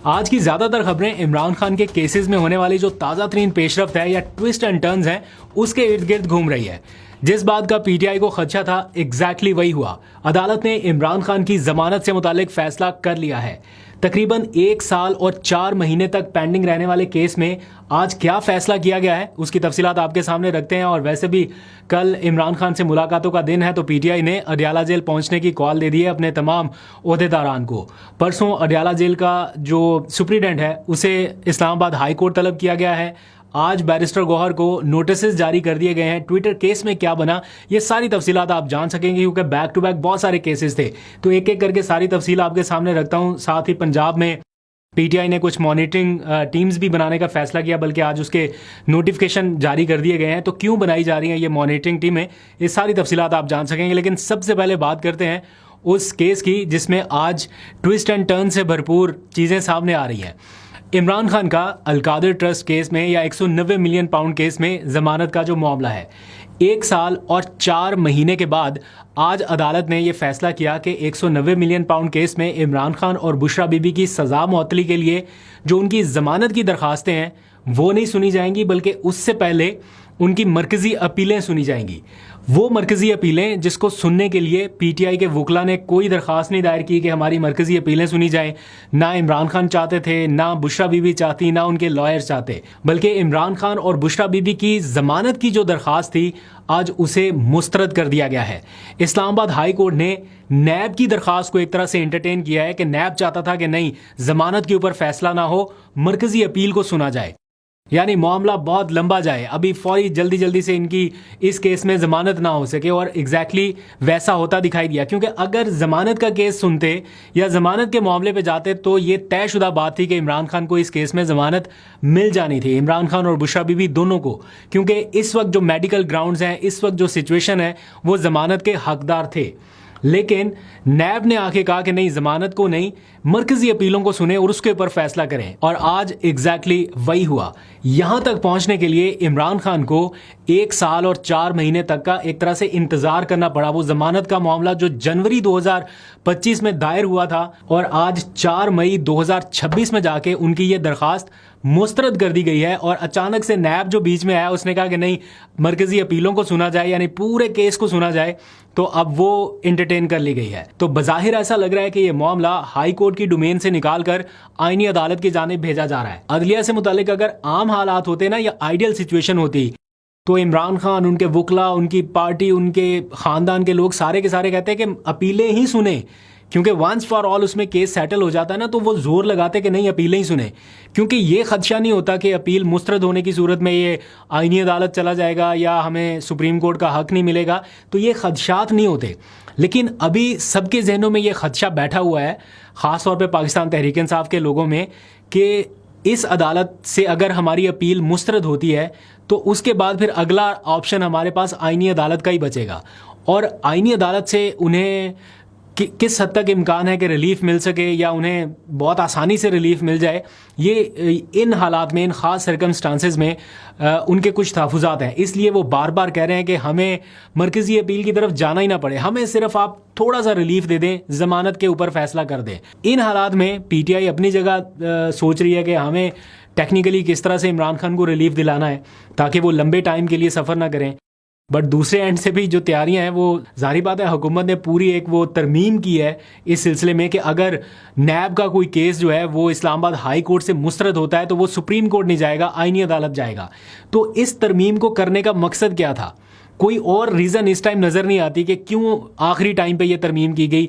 آج کی زیادہ تر خبریں عمران خان کے کیسز میں ہونے والی جو تازہ ترین پیش رفت ہے یا ٹوسٹ اینڈ ٹرنز ہیں اس کے ارد گرد گھوم رہی ہے. جس بات کا پی ٹی آئی کو خدشہ تھا ایگزیکٹلی وہی ہوا. عدالت نے عمران خان کی ضمانت سے متعلق فیصلہ کر لیا ہے. تقریباً 1 سال اور 4 مہینے تک پینڈنگ رہنے والے کیس میں آج کیا فیصلہ کیا گیا ہے اس کی تفصیلات آپ کے سامنے رکھتے ہیں. اور ویسے بھی کل عمران خان سے ملاقاتوں کا دن ہے تو پی ٹی آئی نے اڈیالہ جیل پہنچنے کی کال دے دی ہے اپنے تمام عہدیداران کو. پرسوں اڈیالہ جیل کا جو سپریڈنٹ ہے اسے اسلام آباد ہائی کورٹ طلب کیا گیا ہے. آج بیرسٹر گوہر کو نوٹسز جاری کر دیے گئے ہیں. ٹویٹر کیس میں کیا بنا یہ ساری تفصیلات آپ جان سکیں گے کیونکہ بیک ٹو بیک بہت سارے کیسز تھے تو ایک ایک کر کے ساری تفصیل آپ کے سامنے رکھتا ہوں. ساتھ ہی پنجاب میں پی ٹی آئی نے کچھ مانیٹرنگ ٹیمز بھی بنانے کا فیصلہ کیا بلکہ آج اس کے نوٹیفیکیشن جاری کر دیے گئے ہیں. تو کیوں بنائی جا رہی ہیں یہ مانیٹرنگ ٹیمیں یہ ساری تفصیلات آپ جان سکیں گے. لیکن سب سے پہلے بات کرتے ہیں اس کیس کی جس میں آج ٹوسٹ اینڈ ٹرن سے بھرپور چیزیں سامنے آ رہی ہیں. عمران خان کا القادر ٹرسٹ کیس میں یا 190 ملین پاؤنڈ کیس میں ضمانت کا جو معاملہ ہے 1 سال اور 4 مہینے کے بعد آج عدالت نے یہ فیصلہ کیا کہ 190 ملین پاؤنڈ کیس میں عمران خان اور بشرا بی بی کی سزا معطلی کے لیے جو ان کی ضمانت کی درخواستیں ہیں وہ نہیں سنی جائیں گی بلکہ اس سے پہلے ان کی مرکزی اپیلیں سنی جائیں گی. وہ مرکزی اپیلیں جس کو سننے کے لیے پی ٹی آئی کے وکلا نے کوئی درخواست نہیں دائر کی کہ ہماری مرکزی اپیلیں سنی جائیں. نہ عمران خان چاہتے تھے, نہ بشرا بی بی چاہتی, نہ ان کے لائر چاہتے, بلکہ عمران خان اور بشرا بی بی کی ضمانت کی جو درخواست تھی آج اسے مسترد کر دیا گیا ہے. اسلام آباد ہائی کورٹ نے نیب کی درخواست کو ایک طرح سے انٹرٹین کیا ہے کہ نیب چاہتا تھا کہ نہیں ضمانت کے اوپر فیصلہ نہ ہو, مرکزی اپیل کو سنا جائے, یعنی معاملہ بہت لمبا جائے, ابھی فوری جلدی سے ان کی اس کیس میں ضمانت نہ ہو سکے. اور ایگزیکٹلی ویسا ہوتا دکھائی دیا کیونکہ اگر ضمانت کا کیس سنتے یا ضمانت کے معاملے پہ جاتے تو یہ طے شدہ بات تھی کہ عمران خان کو اس کیس میں ضمانت مل جانی تھی, عمران خان اور بشرا بی بی دونوں کو, کیونکہ اس وقت جو میڈیکل گراؤنڈز ہیں, اس وقت جو سچویشن ہے وہ ضمانت کے حقدار تھے. لیکن نیب نے آ کے کہا کہ نہیں, ضمانت کو نہیں, مرکزی اپیلوں کو سنیں اور اس کے اوپر فیصلہ کریں. اور آج ایگزیکٹلی وہی ہوا. یہاں تک پہنچنے کے لیے عمران خان کو 1 سال اور 4 مہینے تک کا ایک طرح سے انتظار کرنا پڑا. وہ ضمانت کا معاملہ جو جنوری 2025 میں دائر ہوا تھا اور آج 4 مئی 2026 میں جا کے ان کی یہ درخواست مسترد کر دی گئی ہے. اور اچانک سے نیب جو بیچ میں آیا اس نے کہا کہ نہیں, مرکزی اپیلوں کو سنا جائے, یعنی پورے کیس کو سنا جائے, تو اب وہ انٹرٹین کر لی گئی ہے. تو بظاہر ایسا لگ رہا ہے کہ یہ معاملہ ہائی کورٹ کی ڈومین سے نکال کر آئینی عدالت کی جانب بھیجا جا رہا ہے. عدلیہ سے متعلق اگر عام حالات ہوتے نا یا آئیڈیل سچویشن ہوتی تو عمران خان, ان کے وکلا, ان کی پارٹی, ان کے خاندان کے لوگ سارے کے سارے کہتے ہیں کہ اپیلیں ہی سنیں, کیونکہ وانس فار آل اس میں کیس سیٹل ہو جاتا ہے نا, تو وہ زور لگاتے کہ نہیں اپیلیں ہی سنیں, کیونکہ یہ خدشہ نہیں ہوتا کہ اپیل مسترد ہونے کی صورت میں یہ آئینی عدالت چلا جائے گا یا ہمیں سپریم کورٹ کا حق نہیں ملے گا, تو یہ خدشات نہیں ہوتے. لیکن ابھی سب کے ذہنوں میں یہ خدشہ بیٹھا ہوا ہے, خاص طور پہ پاکستان تحریک انصاف کے لوگوں میں, کہ اس عدالت سے اگر ہماری اپیل مسترد ہوتی ہے تو اس کے بعد پھر اگلا آپشن ہمارے پاس آئینی عدالت کا ہی بچے گا. اور آئینی عدالت سے انہیں کس حد تک امکان ہے کہ ریلیف مل سکے یا انہیں بہت آسانی سے ریلیف مل جائے, یہ ان حالات میں, ان خاص سرکمسٹانسز میں ان کے کچھ تحفظات ہیں. اس لیے وہ بار بار کہہ رہے ہیں کہ ہمیں مرکزی اپیل کی طرف جانا ہی نہ پڑے, ہمیں صرف آپ تھوڑا سا ریلیف دے دیں, ضمانت کے اوپر فیصلہ کر دیں. ان حالات میں پی ٹی آئی اپنی جگہ سوچ رہی ہے کہ ہمیں ٹیکنیکلی کس طرح سے عمران خان کو ریلیف دلانا ہے تاکہ وہ لمبے ٹائم کے لیے سفر نہ کریں. بٹ دوسرے اینڈ سے بھی جو تیاریاں ہیں وہ ظاہری بات ہے حکومت نے پوری ایک وہ ترمیم کی ہے اس سلسلے میں کہ اگر نیب کا کوئی کیس جو ہے وہ اسلام آباد ہائی کورٹ سے مسترد ہوتا ہے تو وہ سپریم کورٹ نہیں جائے گا, آئینی عدالت جائے گا. تو اس ترمیم کو کرنے کا مقصد کیا تھا؟ کوئی اور ریزن اس ٹائم نظر نہیں آتی کہ کیوں آخری ٹائم پہ یہ ترمیم کی گئی,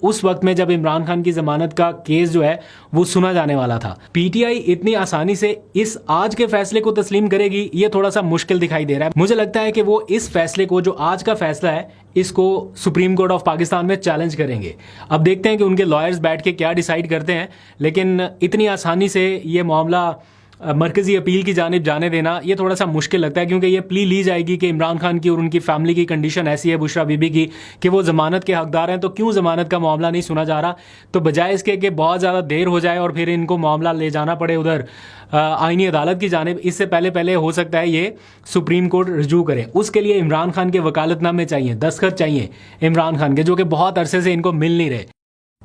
اس وقت میں جب عمران خان کی ضمانت کا کیس جو ہے وہ سنا جانے والا تھا. پی ٹی آئی اتنی آسانی سے اس آج کے فیصلے کو تسلیم کرے گی یہ تھوڑا سا مشکل دکھائی دے رہا ہے. مجھے لگتا ہے کہ وہ اس فیصلے کو, جو آج کا فیصلہ ہے, اس کو سپریم کورٹ آف پاکستان میں چیلنج کریں گے. اب دیکھتے ہیں کہ ان کے لائرز بیٹھ کے کیا ڈیسائیڈ کرتے ہیں, لیکن اتنی آسانی سے یہ معاملہ مرکزی اپیل کی جانب جانے دینا یہ تھوڑا سا مشکل لگتا ہے, کیونکہ یہ پلی لی جائے گی کہ عمران خان کی اور ان کی فیملی کی کنڈیشن ایسی ہے, بشرا بی بی کی, کہ وہ ضمانت کے حقدار ہیں, تو کیوں ضمانت کا معاملہ نہیں سنا جا رہا. تو بجائے اس کے کہ بہت زیادہ دیر ہو جائے اور پھر ان کو معاملہ لے جانا پڑے ادھر آئینی عدالت کی جانب, اس سے پہلے ہو سکتا ہے یہ سپریم کورٹ رجوع کرے. اس کے لیے عمران خان کے وکالت نامے چاہیے, دستخط چاہیے عمران خان کے, جو کہ بہت عرصے سے ان کو مل نہیں رہے.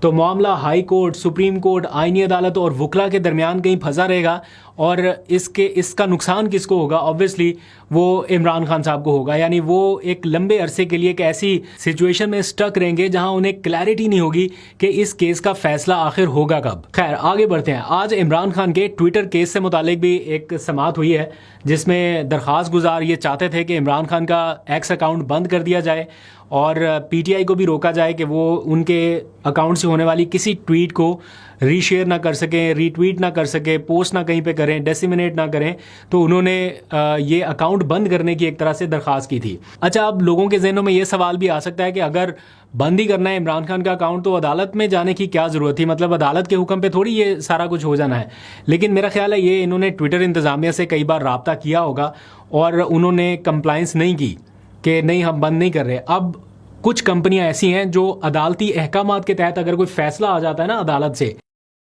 تو معاملہ ہائی کورٹ، سپریم کورٹ، آئینی عدالت اور وکلا کے درمیان کہیں پھنسا رہے گا، اور اس کا نقصان کس کو ہوگا؟ آبویسلی وہ عمران خان صاحب کو ہوگا. یعنی وہ ایک لمبے عرصے کے لیے ایک ایسی سچویشن میں اسٹک رہیں گے جہاں انہیں کلیئرٹی نہیں ہوگی کہ اس کیس کا فیصلہ آخر ہوگا کب. خیر آگے بڑھتے ہیں. آج عمران خان کے ٹویٹر کیس سے متعلق بھی ایک سماعت ہوئی ہے جس میں درخواست گزار یہ چاہتے تھے کہ عمران خان کا ایکس اکاؤنٹ بند کر دیا جائے اور پی ٹی آئی کو بھی روکا جائے کہ وہ ان کے اکاؤنٹ سے ہونے والی کسی ٹویٹ کو ری شیئر نہ کر سکیں، ری ٹویٹ نہ کر سکیں، پوسٹ نہ کہیں پہ کریں، ڈیسیمنیٹ نہ کریں. تو انہوں نے یہ اکاؤنٹ بند کرنے کی ایک طرح سے درخواست کی تھی. اچھا، اب لوگوں کے ذہنوں میں یہ سوال بھی آ سکتا ہے کہ اگر بند ہی کرنا ہے عمران خان کا اکاؤنٹ تو عدالت میں جانے کی کیا ضرورت تھی؟ مطلب عدالت کے حکم پہ تھوڑی یہ سارا کچھ ہو جانا ہے. لیکن میرا خیال ہے یہ انہوں نے ٹویٹر انتظامیہ سے کئی بار رابطہ کیا ہوگا اور انہوں نے کمپلائنس نہیں کی کہ نہیں ہم بند نہیں کر رہے. اب کچھ کمپنیاں ایسی ہیں جو عدالتی احکامات کے تحت اگر کوئی فیصلہ آ جاتا ہے نا عدالت سے،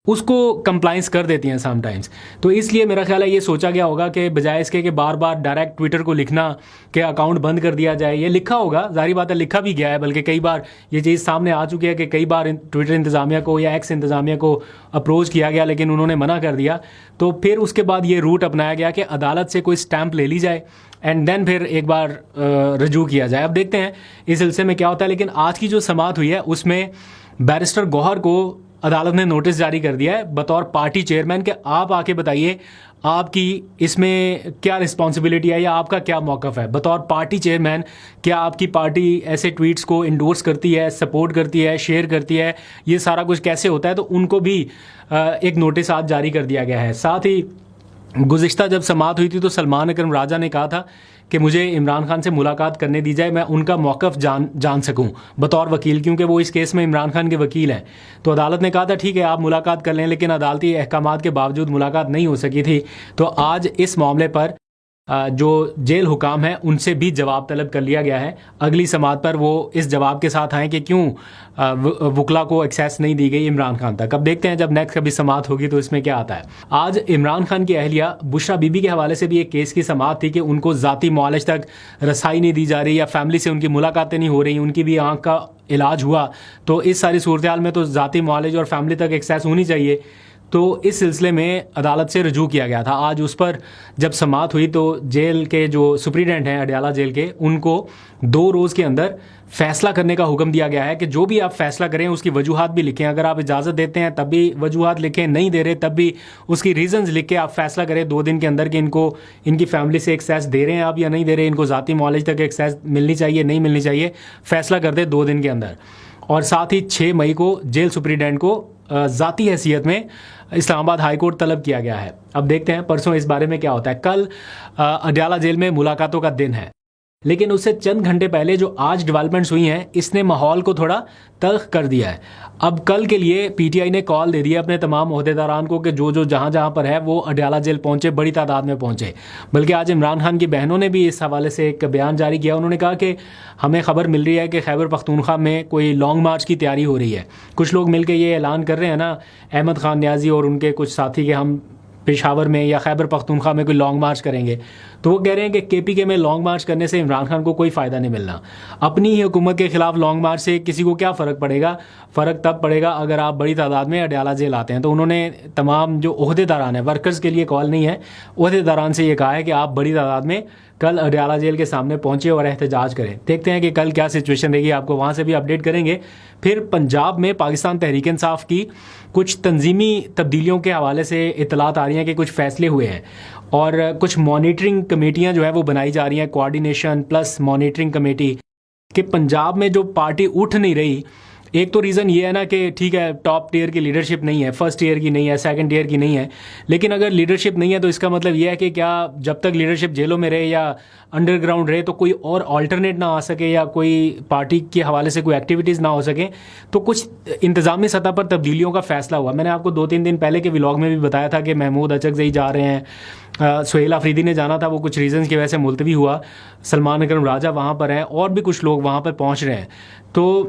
اس کو کمپلائنس کر دیتی ہیں سم ٹائمز. تو اس لیے میرا خیال ہے یہ سوچا گیا ہوگا کہ بجائے اس کے کہ بار بار ڈائریکٹ ٹویٹر کو لکھنا کہ اکاؤنٹ بند کر دیا جائے، یہ لکھا ہوگا، ظاہری بات ہے لکھا بھی گیا ہے، بلکہ کئی بار یہ چیز سامنے آ چکی ہے کہ کئی بار ٹویٹر انتظامیہ کو یا ایکس انتظامیہ کو اپروچ کیا گیا لیکن انہوں نے منع کر دیا. تو پھر اس کے بعد یہ روٹ اپنایا گیا کہ عدالت سے کوئی سٹیمپ لے لی جائے اینڈ دین پھر ایک بار رجوع کیا جائے. اب دیکھتے ہیں اس سلسلے میں کیا ہوتا ہے. لیکن آج کی جو سماعت ہوئی ہے اس میں بیرسٹر گوہر کو عدالت نے نوٹس جاری کر دیا ہے بطور پارٹی چیئرمین کہ آپ آ کے بتائیے آپ کی اس میں کیا رسپانسبلٹی ہے یا آپ کا کیا موقف ہے. بطور پارٹی چیئرمین کیا آپ کی پارٹی ایسے ٹویٹس کو انڈورس کرتی ہے، سپورٹ کرتی ہے، شیئر کرتی ہے؟ یہ سارا کچھ کیسے ہوتا ہے؟ تو ان کو بھی ایک نوٹس آج جاری کر دیا گیا ہے. ساتھ ہی گزشتہ جب سماعت ہوئی تھی تو سلمان اکرم راجہ نے کہا تھا کہ مجھے عمران خان سے ملاقات کرنے دی جائے، میں ان کا موقف جان سکوں بطور وکیل، کیونکہ وہ اس کیس میں عمران خان کے وکیل ہیں. تو عدالت نے کہا تھا ٹھیک ہے آپ ملاقات کر لیں، لیکن عدالتی احکامات کے باوجود ملاقات نہیں ہو سکی تھی. تو آج اس معاملے پر جو جیل حکام ہیں ان سے بھی جواب طلب کر لیا گیا ہے. اگلی سماعت پر وہ اس جواب کے ساتھ آئیں کہ کیوں وکلا کو ایکسیس نہیں دی گئی عمران خان تک. اب دیکھتے ہیں جب نیکسٹ کبھی سماعت ہوگی تو اس میں کیا آتا ہے. آج عمران خان کی اہلیہ بشرا بی بی کے حوالے سے بھی ایک کیس کی سماعت تھی کہ ان کو ذاتی معالج تک رسائی نہیں دی جا رہی یا فیملی سے ان کی ملاقاتیں نہیں ہو رہی. ان کی بھی آنکھ کا علاج ہوا تو اس ساری صورتحال میں تو ذاتی معالج اور فیملی تک ایکسیس ہونی چاہیے. تو اس سلسلے میں عدالت سے رجوع کیا گیا تھا. آج اس پر جب سماعت ہوئی تو جیل کے جو سپریڈنٹ ہیں اڈیالہ جیل کے، ان کو 2 روز کے اندر فیصلہ کرنے کا حکم دیا گیا ہے کہ جو بھی آپ فیصلہ کریں اس کی وجوہات بھی لکھیں. اگر آپ اجازت دیتے ہیں تب بھی وجوہات لکھیں، نہیں دے رہے تب بھی اس کی ریزنز لکھ کے آپ فیصلہ کریں 2 دن کے اندر کہ ان کی فیملی سے ایکسیس دے رہے ہیں آپ یا نہیں دے رہے، ان کو ذاتی معالج تک ایکسیس ملنی چاہیے نہیں ملنی چاہیے، فیصلہ کر دیں 2 دن کے اندر. اور ساتھ ہی 6 مئی کو جیل سپریڈنٹ کو ذاتی حیثیت میں اسلام آباد ہائی کورٹ طلب کیا گیا ہے. اب دیکھتے ہیں پرسوں اس بارے میں کیا ہوتا ہے. کل اڈیالہ جیل میں ملاقاتوں کا دن ہے، لیکن اس سے چند گھنٹے پہلے جو آج ڈیولپمنٹس ہوئی ہیں اس نے ماحول کو تھوڑا تلخ کر دیا ہے. اب کل کے لیے پی ٹی آئی نے کال دے دیا اپنے تمام عہدیداران کو کہ جو جہاں پر ہے وہ اڈیالہ جیل پہنچے، بڑی تعداد میں پہنچے. بلکہ آج عمران خان کی بہنوں نے بھی اس حوالے سے ایک بیان جاری کیا. انہوں نے کہا کہ ہمیں خبر مل رہی ہے کہ خیبر پختونخوا میں کوئی لانگ مارچ کی تیاری ہو رہی ہے. کچھ لوگ مل کے یہ اعلان کر رہے ہیں نا، احمد خان نیازی اور ان کے کچھ ساتھی، کہ ہم پشاور میں یا خیبر پختونخوا میں کوئی لانگ مارچ کریں گے. تو وہ کہہ رہے ہیں کہ کے پی کے میں لانگ مارچ کرنے سے عمران خان کو کوئی فائدہ نہیں ملنا. اپنی ہی حکومت کے خلاف لانگ مارچ سے کسی کو کیا فرق پڑے گا؟ فرق تب پڑے گا اگر آپ بڑی تعداد میں اڈیالہ جیل آتے ہیں. تو انہوں نے تمام جو عہدیداران ہیں، ورکرز کے لیے کال نہیں ہے، عہدیداران سے یہ کہا ہے کہ آپ بڑی تعداد میں کل اڈیالہ جیل کے سامنے پہنچے اور احتجاج کریں. دیکھتے ہیں کہ کل کیا سچویشن رہے گی، آپ کو وہاں سے بھی اپڈیٹ کریں گے. پھر پنجاب میں پاکستان تحریک انصاف کی کچھ تنظیمی تبدیلیوں کے حوالے سے اطلاعات آ رہی ہیں کہ کچھ فیصلے ہوئے ہیں اور کچھ مانیٹرنگ کمیٹیاں جو ہے وہ بنائی جا رہی ہیں، کوآرڈینیشن پلس مانیٹرنگ کمیٹی، کہ پنجاب میں جو پارٹی اٹھ نہیں رہی. ایک تو ریزن یہ ہے نا کہ ٹھیک ہے ٹاپ ٹیئر کی لیڈرشپ نہیں ہے، فرسٹ ٹیئر کی نہیں ہے، سیکنڈ ٹیئر کی نہیں ہے. لیکن اگر لیڈرشپ نہیں ہے تو اس کا مطلب یہ ہے کہ کیا جب تک لیڈرشپ جیلوں میں رہے یا انڈر گراؤنڈ رہے تو کوئی اور آلٹرنیٹ نہ آ سکے یا کوئی پارٹی کے حوالے سے کوئی ایکٹیویٹیز نہ ہو سکیں. تو کچھ انتظامی سطح پر تبدیلیوں کا فیصلہ ہوا. میں نے آپ کو 2-3 دن پہلے کے ولاگ میں بھی بتایا تھا کہ محمود اچکزئی جا رہے ہیں، سہیل آفریدی نے جانا تھا، وہ کچھ ریزنز کی وجہ سے ملتوی ہوا. سلمان اکرم راجہ وہاں پر ہیں اور بھی کچھ لوگ وہاں پر پہنچ رہے ہیں. تو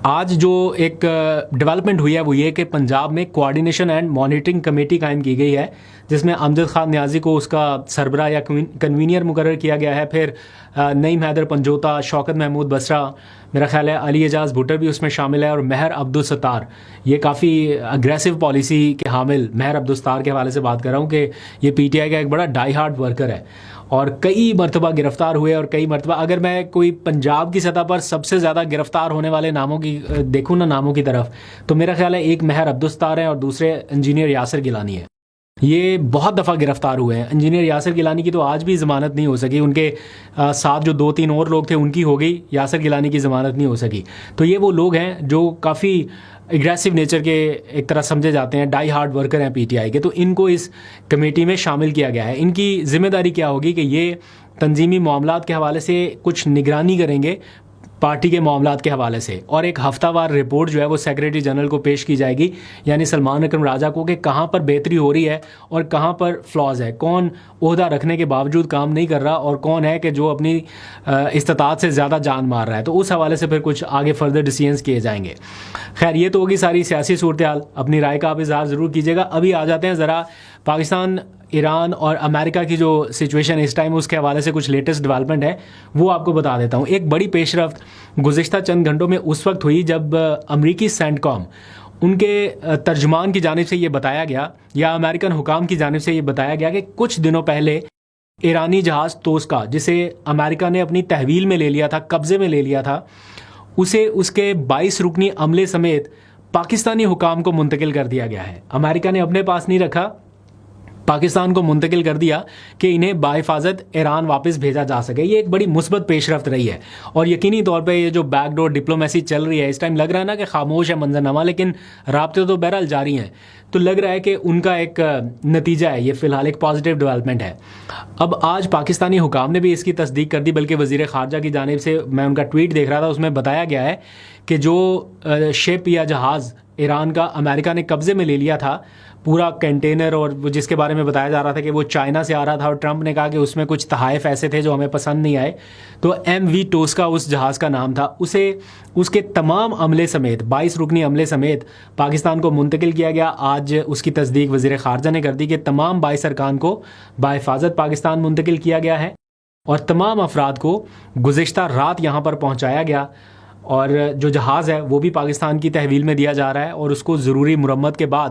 آج جو ایک ڈیولپمنٹ ہوئی ہے وہ یہ کہ پنجاب میں کوآرڈینیشن اینڈ مانیٹرنگ کمیٹی قائم کی گئی ہے، جس میں امجد خان نیازی کو اس کا سربراہ یا کنوینئر مقرر کیا گیا ہے. پھر نعیم حیدر پنجوتا، شوکت محمود بسرا، میرا خیال ہے علی اعجاز بھٹر بھی اس میں شامل ہے، اور مہر عبدالستار. یہ کافی اگریسو پالیسی کے حامل مہر عبدالستار کے حوالے سے بات کر رہا ہوں کہ یہ پی ٹی آئی کا ایک بڑا ڈائی ہارڈ ورکر ہے اور کئی مرتبہ گرفتار ہوئے. اور کئی مرتبہ اگر میں کوئی پنجاب کی سطح پر سب سے زیادہ گرفتار ہونے والے ناموں کی دیکھوں نا ناموں کی طرف، تو میرا خیال ہے ایک مہر عبدالستار ہیں اور دوسرے انجینئر یاسر گیلانی ہے. یہ بہت دفعہ گرفتار ہوئے ہیں. انجینئر یاسر گیلانی کی تو آج بھی ضمانت نہیں ہو سکی، ان کے ساتھ جو 2-3 اور لوگ تھے ان کی ہو گئی، یاسر گیلانی کی ضمانت نہیں ہو سکی. تو یہ وہ لوگ ہیں جو کافی اگریسو نیچر کے ایک طرح سمجھے جاتے ہیں، ڈائی ہارڈ ورکر ہیں پی ٹی آئی کے. تو ان کو اس کمیٹی میں شامل کیا گیا ہے. ان کی ذمہ داری کیا ہوگی کہ یہ تنظیمی معاملات کے حوالے سے کچھ نگرانی کریں گے پارٹی کے معاملات کے حوالے سے، اور ایک ہفتہ وار رپورٹ جو ہے وہ سیکریٹری جنرل کو پیش کی جائے گی، یعنی سلمان اکرم راجہ کو، کہ کہاں پر بہتری ہو رہی ہے اور کہاں پر فلاز ہے، کون عہدہ رکھنے کے باوجود کام نہیں کر رہا اور کون ہے کہ جو اپنی استطاعت سے زیادہ جان مار رہا ہے. تو اس حوالے سے پھر کچھ آگے فردر ڈیسیژنز کیے جائیں گے. خیر، یہ تو ہوگی ساری سیاسی صورتحال. اپنی رائے کا آپ اظہار ضرور کیجیے گا. ابھی آ جاتے ہیں ذرا پاکستان، ایران اور امریکہ کی جو سچویشن اس ٹائم، اس کے حوالے سے کچھ لیٹسٹ ڈیولپمنٹ ہے وہ آپ کو بتا دیتا ہوں. ایک بڑی پیش رفت گزشتہ چند گھنٹوں میں اس وقت ہوئی جب امریکی سینٹ کام، ان کے ترجمان کی جانب سے یہ بتایا گیا، یا امریکن حکام کی جانب سے یہ بتایا گیا، کہ کچھ دنوں پہلے ایرانی جہاز توسکا، جسے امریکہ نے اپنی تحویل میں لے لیا تھا، قبضے میں لے لیا تھا، اسے اس کے 22 رکنی عملے سمیت پاکستانی حکام کو منتقل کر دیا گیا ہے. امریکہ نے اپنے پاس نہیں رکھا، پاکستان کو منتقل کر دیا کہ انہیں بحفاظت ایران واپس بھیجا جا سکے. یہ ایک بڑی مثبت پیش رفت رہی ہے، اور یقینی طور پہ یہ جو بیک ڈور ڈپلومیسی چل رہی ہے اس ٹائم، لگ رہا ہے نا کہ خاموش ہے منظرنامہ، لیکن رابطے تو بہرحال جاری ہیں. تو لگ رہا ہے کہ ان کا ایک نتیجہ ہے، یہ فی الحال ایک پازیٹیو ڈیولپمنٹ ہے. اب آج پاکستانی حکام نے بھی اس کی تصدیق کر دی، بلکہ وزیر خارجہ کی جانب سے میں ان کا ٹویٹ دیکھ رہا تھا، اس میں بتایا گیا ہے کہ جو شپ یا جہاز ایران کا امریکہ نے قبضے میں لے لیا تھا، پورا کنٹینر، اور جس کے بارے میں بتایا جا رہا تھا کہ وہ چائنا سے آ رہا تھا، اور ٹرمپ نے کہا کہ اس میں کچھ تحائف ایسے تھے جو ہمیں پسند نہیں آئے. تو MV ٹوسکا اس جہاز کا نام تھا، اسے اس کے تمام عملے سمیت 22 رکنی عملے سمیت پاکستان کو منتقل کیا گیا. آج اس کی تصدیق وزیر خارجہ نے کر دی کہ تمام 22 ارکان کو بحفاظت پاکستان منتقل کیا گیا ہے، اور تمام افراد کو گزشتہ رات یہاں پر پہنچایا گیا. اور جو جہاز ہے وہ بھی پاکستان کی تحویل میں دیا جا رہا ہے، اور اس کو ضروری مرمت کے بعد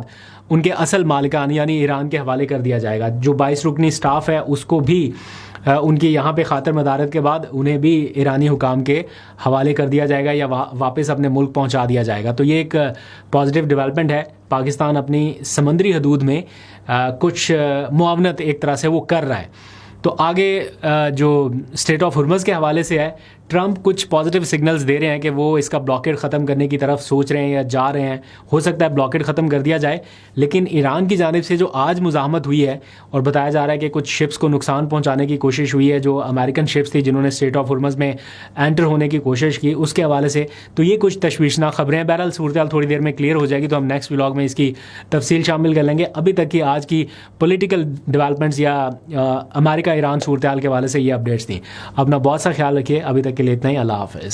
ان کے اصل مالکان یعنی ایران کے حوالے کر دیا جائے گا. جو 22 رکنی سٹاف ہے اس کو بھی ان کی یہاں پہ خاطر مدارت کے بعد انہیں بھی ایرانی حکام کے حوالے کر دیا جائے گا، یا واپس اپنے ملک پہنچا دیا جائے گا. تو یہ ایک پازیٹیو ڈیولپمنٹ ہے. پاکستان اپنی سمندری حدود میں کچھ معاونت ایک طرح سے وہ کر رہا ہے. تو آگے جو اسٹریٹ آف ہرمز کے حوالے سے ہے، ٹرمپ کچھ پازیٹیو سگنلز دے رہے ہیں کہ وہ اس کا بلاکیڈ ختم کرنے کی طرف سوچ رہے ہیں یا جا رہے ہیں. ہو سکتا ہے بلاکیڈ ختم کر دیا جائے، لیکن ایران کی جانب سے جو آج مزاحمت ہوئی ہے، اور بتایا جا رہا ہے کہ کچھ شپس کو نقصان پہنچانے کی کوشش ہوئی ہے، جو امریکن شپس تھی جنہوں نے اسٹریٹ آف ہرمز میں انٹر ہونے کی کوشش کی، اس کے حوالے سے تو یہ کچھ تشویشناک خبریں ہیں. بہرحال صورتحال تھوڑی دیر میں کلیئر ہو جائے گی، تو ہم نیکسٹ ولاگ میں اس کی تفصیل شامل کر لیں گے. ابھی تک کی آج کی پولیٹیکل ڈیولپمنٹس یا امریکہ ایران صورتحال کے حوالے سے یہ اپڈیٹس تھیں. اپنا بہت سا خیال رکھیے. ابھی تک کے لیے اتنا ہی. اللہ حافظ.